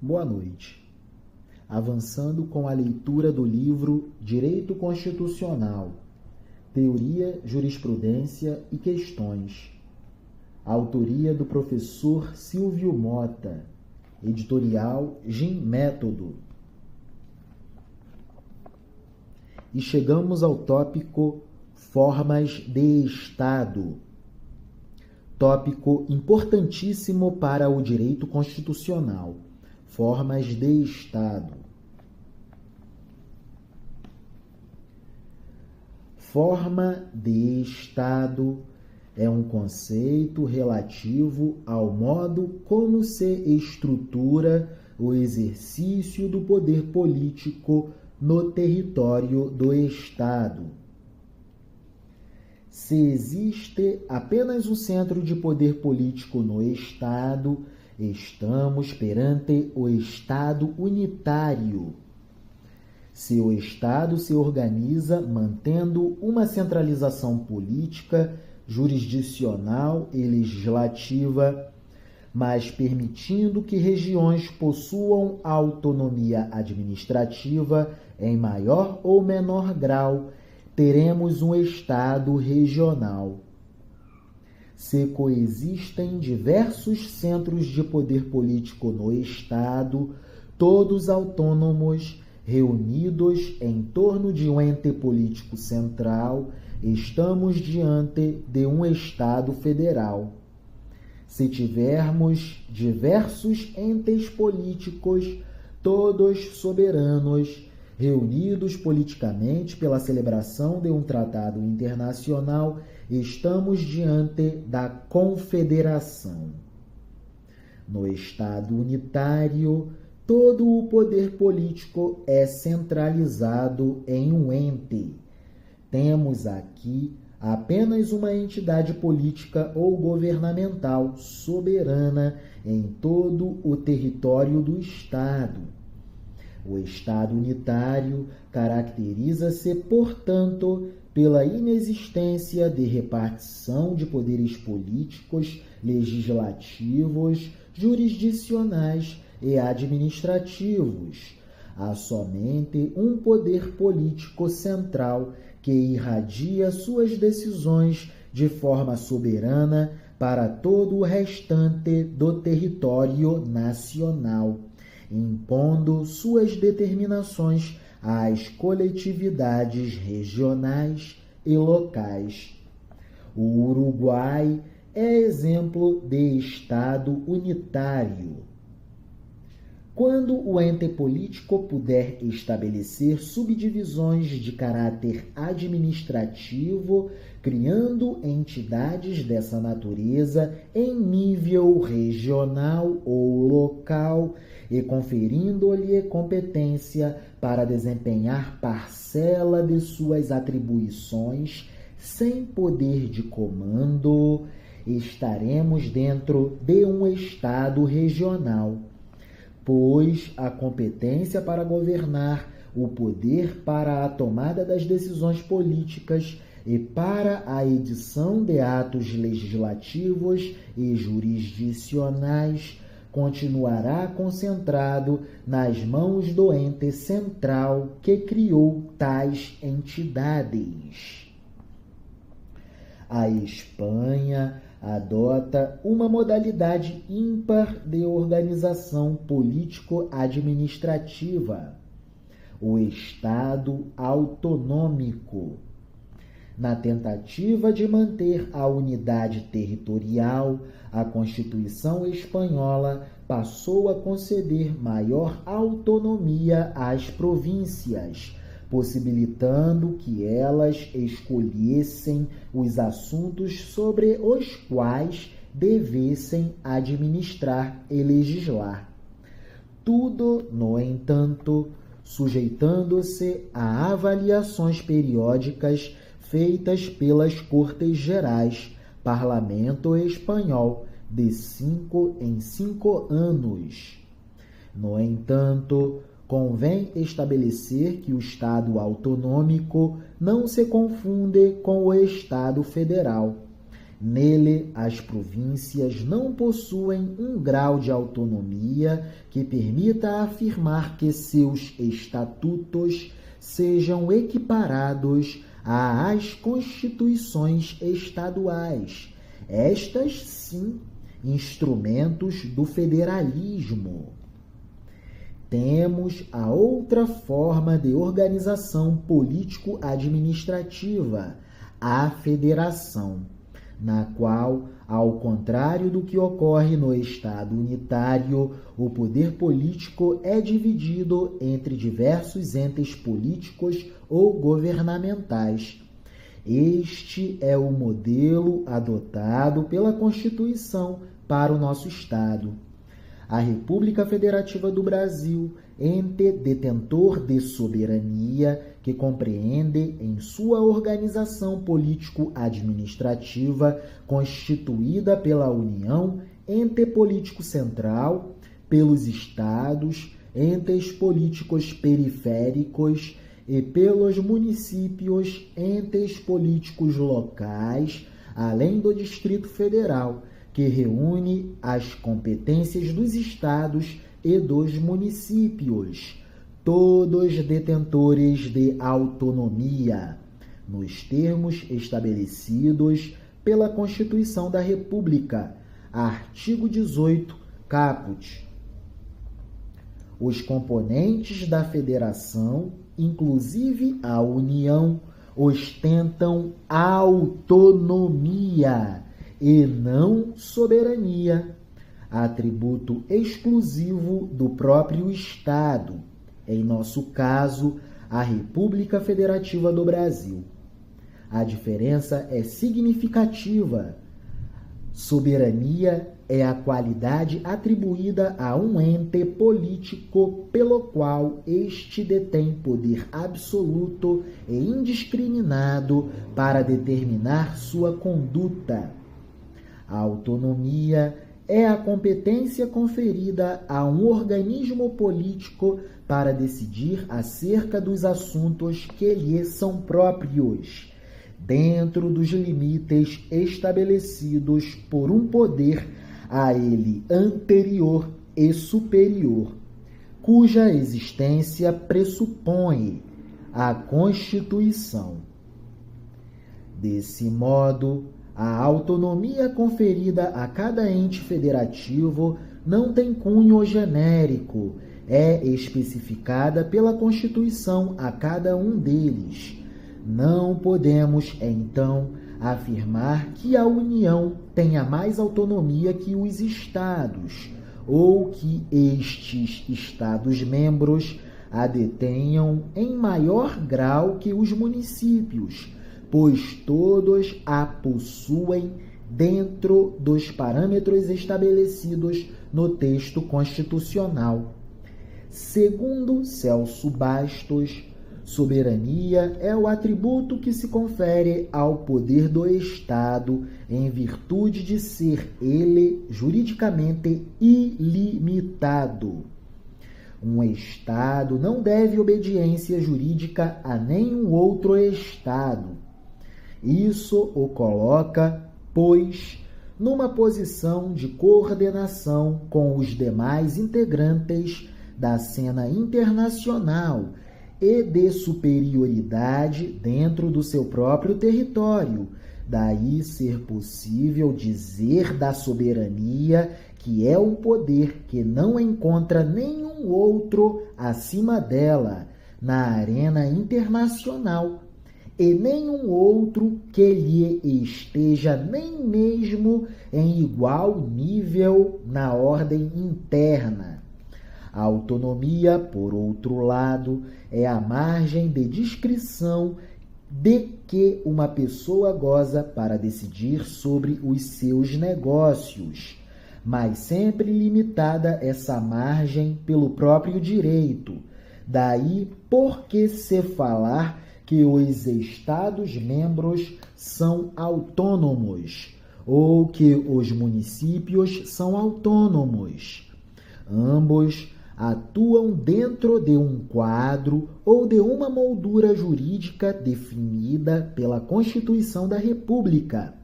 Boa noite. Avançando com a leitura do livro Direito Constitucional, Teoria, Jurisprudência e Questões. Autoria do professor Silvio Mota. Editorial Gin Método. E chegamos ao tópico Formas de Estado. Tópico importantíssimo para o direito constitucional. Formas de Estado. Forma de Estado é um conceito relativo ao modo como se estrutura o exercício do poder político no território do Estado. Se existe apenas um centro de poder político no Estado, estamos perante o Estado unitário. Se o Estado se organiza mantendo uma centralização política, jurisdicional e legislativa, mas permitindo que regiões possuam autonomia administrativa em maior ou menor grau, teremos um Estado regional. Se coexistem diversos centros de poder político no Estado, todos autônomos, reunidos em torno de um ente político central, estamos diante de um Estado federal. Se tivermos diversos entes políticos, todos soberanos, reunidos politicamente pela celebração de um tratado internacional, estamos diante da confederação. No Estado unitário, todo o poder político é centralizado em um ente. Temos aqui apenas uma entidade política ou governamental soberana em todo o território do Estado. O Estado unitário caracteriza-se, portanto, pela inexistência de repartição de poderes políticos, legislativos, jurisdicionais e administrativos. Há somente um poder político central que irradia suas decisões de forma soberana para todo o restante do território nacional, impondo suas determinações às coletividades regionais e locais. O Uruguai é exemplo de Estado unitário. Quando o ente político puder estabelecer subdivisões de caráter administrativo, criando entidades dessa natureza em nível regional ou local e conferindo-lhe competência para desempenhar parcela de suas atribuições sem poder de comando, estaremos dentro de um Estado regional, pois a competência para governar, o poder para a tomada das decisões políticas e para a edição de atos legislativos e jurisdicionais continuará concentrado nas mãos do ente central que criou tais entidades. A Espanha adota uma modalidade ímpar de organização político-administrativa, o Estado autonômico. Na tentativa de manter a unidade territorial, a Constituição espanhola passou a conceder maior autonomia às províncias, possibilitando que elas escolhessem os assuntos sobre os quais devessem administrar e legislar. Tudo, no entanto, sujeitando-se a avaliações periódicas feitas pelas Cortes Gerais, Parlamento espanhol, de 5 em 5 anos. No entanto, convém estabelecer que o Estado autonômico não se confunde com o Estado federal. Nele, as províncias não possuem um grau de autonomia que permita afirmar que seus estatutos sejam equiparados às constituições estaduais. Estas, sim, instrumentos do federalismo. Temos a outra forma de organização político-administrativa, a federação, na qual, ao contrário do que ocorre no Estado unitário, o poder político é dividido entre diversos entes políticos ou governamentais. Este é o modelo adotado pela Constituição para o nosso Estado. A República Federativa do Brasil, ente detentor de soberania, que compreende em sua organização político-administrativa, constituída pela União, ente político central, pelos estados, entes políticos periféricos e pelos municípios, entes políticos locais, além do Distrito Federal, que reúne as competências dos estados e dos municípios, todos detentores de autonomia, nos termos estabelecidos pela Constituição da República, artigo 18, caput. Os componentes da federação, inclusive a União, ostentam autonomia e não soberania, atributo exclusivo do próprio Estado, em nosso caso, a República Federativa do Brasil. A diferença é significativa. Soberania é a qualidade atribuída a um ente político pelo qual este detém poder absoluto e indiscriminado para determinar sua conduta. A autonomia é a competência conferida a um organismo político para decidir acerca dos assuntos que lhe são próprios, dentro dos limites estabelecidos por um poder a ele anterior e superior, cuja existência pressupõe a Constituição. Desse modo, a autonomia conferida a cada ente federativo não tem cunho genérico, é especificada pela Constituição a cada um deles. Não podemos, então, afirmar que a União tenha mais autonomia que os Estados, ou que estes Estados-membros a detenham em maior grau que os municípios, pois todos a possuem dentro dos parâmetros estabelecidos no texto constitucional. Segundo Celso Bastos, soberania é o atributo que se confere ao poder do Estado em virtude de ser ele juridicamente ilimitado. Um Estado não deve obediência jurídica a nenhum outro Estado. Isso o coloca, pois, numa posição de coordenação com os demais integrantes da cena internacional e de superioridade dentro do seu próprio território. Daí ser possível dizer da soberania que é um poder que não encontra nenhum outro acima dela na arena internacional, e nenhum outro que lhe esteja nem mesmo em igual nível na ordem interna. A autonomia, por outro lado, é a margem de discrição de que uma pessoa goza para decidir sobre os seus negócios, mas sempre limitada essa margem pelo próprio direito. Daí por que se falar que os Estados-membros são autônomos, ou que os municípios são autônomos. Ambos atuam dentro de um quadro ou de uma moldura jurídica definida pela Constituição da República.